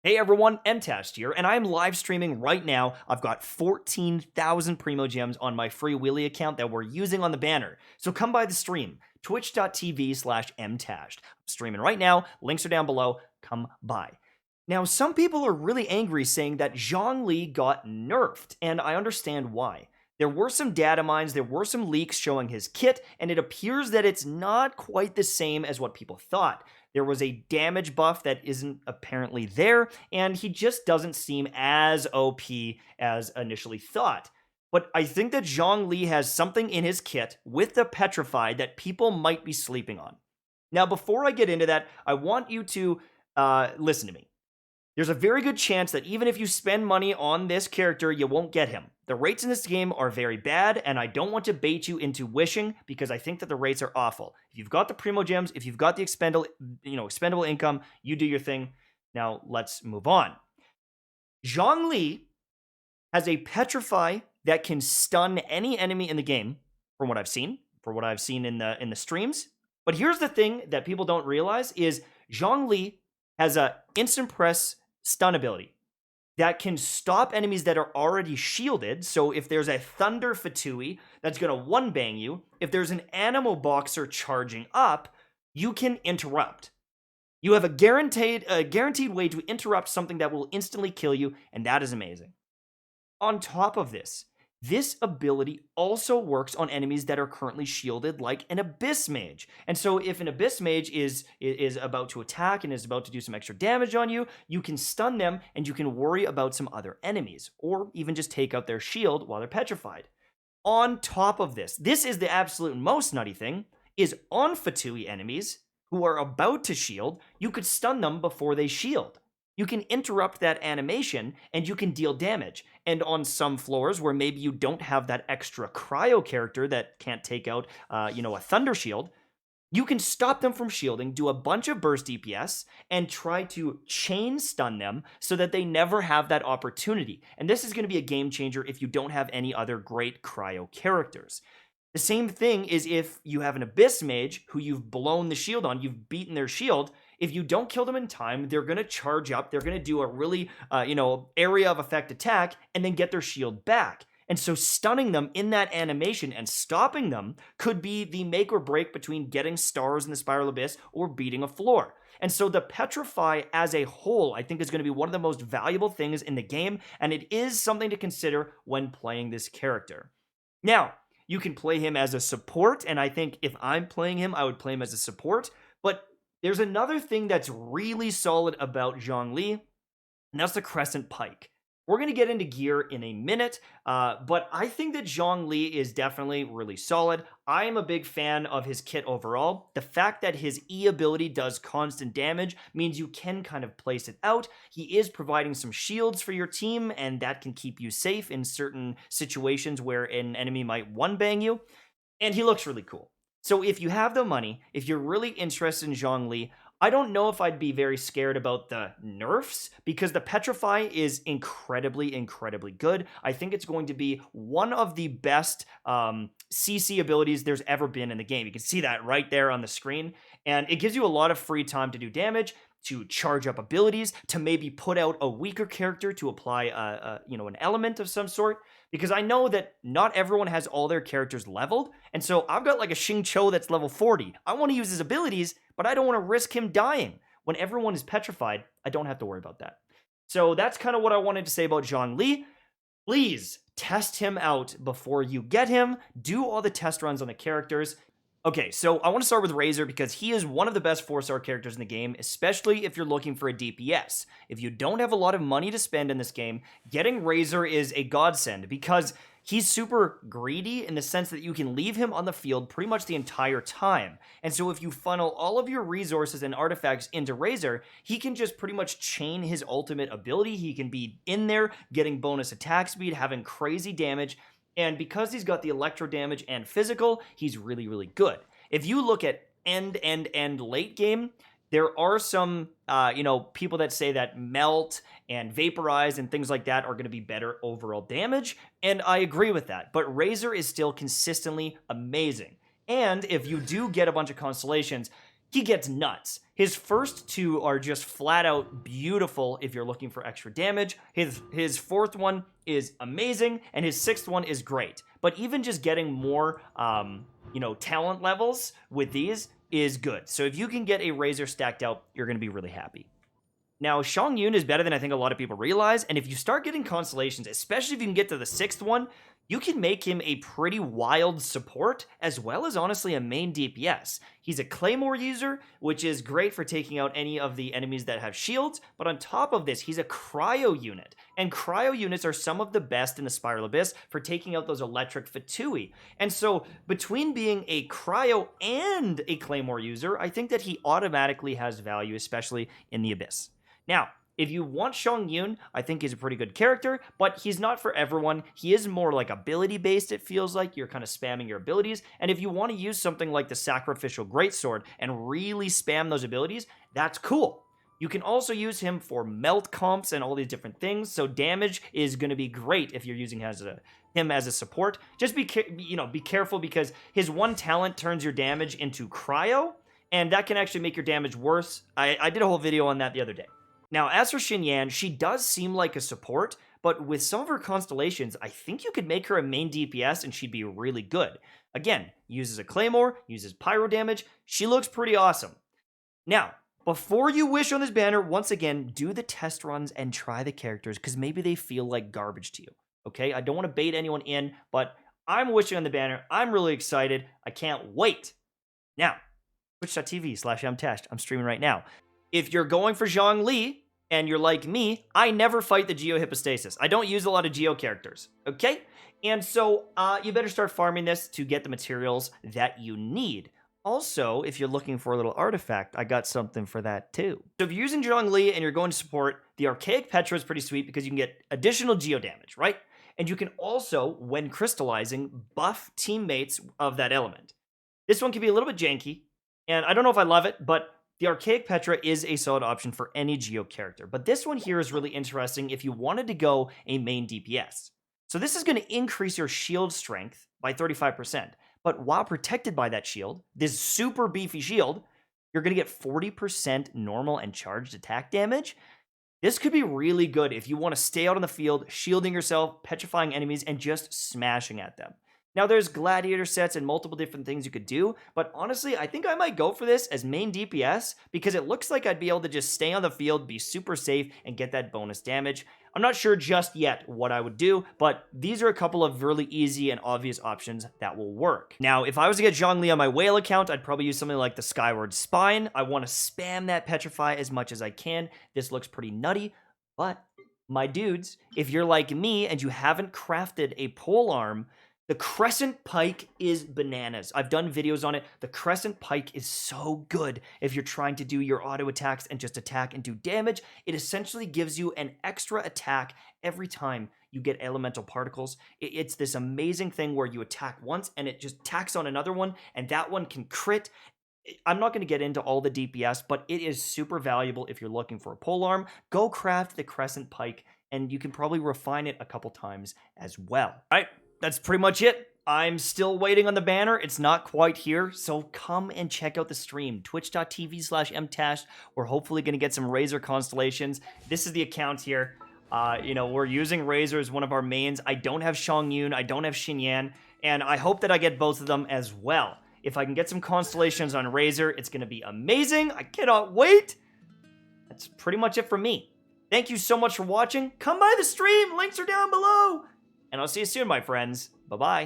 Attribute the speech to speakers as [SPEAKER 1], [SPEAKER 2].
[SPEAKER 1] Hey everyone, MTast here, and I'm live streaming right now. I've got 14,000 Primo Gems on my free Wheelie account that we're using on the banner. So come by the stream, twitch.tv/mtashed. I'm streaming right now, links are down below, come by. Now, some people are really angry saying that Zhongli got nerfed, and I understand why. There were some data mines, there were some leaks showing his kit, and it appears that it's not quite the same as what people thought. There was a damage buff that isn't apparently there, and he just doesn't seem as OP as initially thought. But I think that Zhongli has something in his kit with the Petrify that people might be sleeping on. Now, before I get into that, I want you to listen to me. There's a very good chance that even if you spend money on this character, you won't get him. The rates in this game are very bad, and I don't want to bait you into wishing because I think that the rates are awful. If you've got the Primo Gems, if you've got the expendable income, you do your thing. Now, let's move on. Zhongli has a Petrify that can stun any enemy in the game, from what I've seen, in the streams. But here's the thing that people don't realize is Zhongli has a instant press stun ability that can stop enemies that are already shielded. So if there's a Thunder Fatui that's going to one-bang you, if there's an Animal Boxer charging up, you can interrupt. You have a guaranteed way to interrupt something that will instantly kill you, and that is amazing. On top of this ability also works on enemies that are currently shielded, like an Abyss Mage. And so if an Abyss Mage is about to attack and is about to do some extra damage on you, you can stun them and you can worry about some other enemies, or even just take out their shield while they're petrified. On top of this is the absolute most nutty thing, is on Fatui enemies who are about to shield, you could stun them before they shield. You can interrupt that animation and you can deal damage. And on some floors where maybe you don't have that extra cryo character that can't take out, a Thunder Shield, you can stop them from shielding, do a bunch of burst DPS, and try to chain stun them so that they never have that opportunity. And this is going to be a game changer if you don't have any other great cryo characters. The same thing is if you have an Abyss Mage who you've blown the shield on, you've beaten their shield. If you don't kill them in time, they're going to charge up, they're going to do a really, area of effect attack, and then get their shield back. And so stunning them in that animation and stopping them could be the make or break between getting stars in the Spiral Abyss or beating a floor. And so the Petrify as a whole, I think, is going to be one of the most valuable things in the game, and it is something to consider when playing this character. Now, you can play him as a support, and I think if I'm playing him, I would play him as a support, but there's another thing that's really solid about Zhongli, and that's the Crescent Pike. We're going to get into gear in a minute, but I think that Zhongli is definitely really solid. I am a big fan of his kit overall. The fact that his E ability does constant damage means you can kind of place it out. He is providing some shields for your team, and that can keep you safe in certain situations where an enemy might one-bang you, and he looks really cool. So if you have the money, if you're really interested in Zhongli, I don't know if I'd be very scared about the nerfs because the Petrify is incredibly, incredibly good. I think it's going to be one of the best CC abilities there's ever been in the game. You can see that right there on the screen, and it gives you a lot of free time to do damage, to charge up abilities, to maybe put out a weaker character to apply an element of some sort. Because I know that not everyone has all their characters leveled, and so I've got like a Xingqiu that's level 40. I want to use his abilities, but I don't want to risk him dying. When everyone is petrified, I don't have to worry about that. So that's kind of what I wanted to say about Zhongli. Please test him out before you get him. Do all the test runs on the characters. Okay, so I want to start with Razer because he is one of the best 4-star characters in the game, especially if you're looking for a DPS. If you don't have a lot of money to spend in this game, getting Razer is a godsend because he's super greedy in the sense that you can leave him on the field pretty much the entire time. And so if you funnel all of your resources and artifacts into Razer, he can just pretty much chain his ultimate ability. He can be in there getting bonus attack speed, having crazy damage. And because he's got the electro damage and physical, he's really, really good. If you look at end late game, there are some, people that say that melt and vaporize and things like that are going to be better overall damage. And I agree with that. But Razer is still consistently amazing. And if you do get a bunch of constellations, he gets nuts. His first two are just flat out beautiful if you're looking for extra damage. His fourth one is amazing, and his sixth one is great. But even just getting more, talent levels with these is good. So if you can get a Razer stacked out, you're going to be really happy. Now, Chongyun is better than I think a lot of people realize, and if you start getting constellations, especially if you can get to the sixth one, you can make him a pretty wild support, as well as honestly a main DPS. He's a Claymore user, which is great for taking out any of the enemies that have shields, but on top of this, he's a cryo unit, and cryo units are some of the best in the Spiral Abyss for taking out those electric Fatui. And so, between being a cryo and a Claymore user, I think that he automatically has value, especially in the Abyss. Now, if you want Chongyun, I think he's a pretty good character, but he's not for everyone. He is more like ability-based, it feels like. You're kind of spamming your abilities, and if you want to use something like the Sacrificial Greatsword and really spam those abilities, that's cool. You can also use him for melt comps and all these different things, so damage is going to be great if you're using him as a support. Just be careful because his one talent turns your damage into cryo, and that can actually make your damage worse. I did a whole video on that the other day. Now, as for Xinyan, she does seem like a support, but with some of her constellations, I think you could make her a main DPS and she'd be really good. Again, uses a Claymore, uses pyro damage, she looks pretty awesome. Now, before you wish on this banner, once again, do the test runs and try the characters, because maybe they feel like garbage to you, okay? I don't want to bait anyone in, but I'm wishing on the banner. I'm really excited. I can't wait. Now, twitch.tv/mtest. I'm streaming right now. If you're going for Zhongli, and you're like me, I never fight the Geo Hypostasis. I don't use a lot of Geo characters, okay? And so, you better start farming this to get the materials that you need. Also, if you're looking for a little artifact, I got something for that too. So if you're using Zhongli and you're going to support, the Archaic Petra is pretty sweet because you can get additional Geo damage, right? And you can also, when crystallizing, buff teammates of that element. This one can be a little bit janky, and I don't know if I love it, but the Archaic Petra is a solid option for any Geo character, but this one here is really interesting if you wanted to go a main DPS. So this is going to increase your shield strength by 35%, but while protected by that shield, this super beefy shield, you're going to get 40% normal and charged attack damage. This could be really good if you want to stay out on the field, shielding yourself, petrifying enemies, and just smashing at them. Now, there's gladiator sets and multiple different things you could do, but honestly, I think I might go for this as main DPS because it looks like I'd be able to just stay on the field, be super safe, and get that bonus damage. I'm not sure just yet what I would do, but these are a couple of really easy and obvious options that will work. Now, if I was to get Zhongli on my whale account, I'd probably use something like the Skyward Spine. I want to spam that Petrify as much as I can. This looks pretty nutty, but my dudes, if you're like me and you haven't crafted a polearm, the Crescent Pike is bananas. I've done videos on it. The Crescent Pike is so good if you're trying to do your auto attacks and just attack and do damage. It essentially gives you an extra attack every time you get elemental particles. It's this amazing thing where you attack once and it just tacks on another one, and that one can crit. I'm not going to get into all the DPS, but it is super valuable if you're looking for a polearm. Go craft the Crescent Pike, and you can probably refine it a couple times as well. All right. That's pretty much it. I'm still waiting on the banner. It's not quite here, so come and check out the stream. Twitch.tv/mtash. We're hopefully going to get some Razer constellations. This is the account here. We're using Razer as one of our mains. I don't have Chongyun. I don't have Xinyan, and I hope that I get both of them as well. If I can get some constellations on Razer, it's going to be amazing. I cannot wait. That's pretty much it for me. Thank you so much for watching. Come by the stream. Links are down below. And I'll see you soon, my friends. Bye-bye.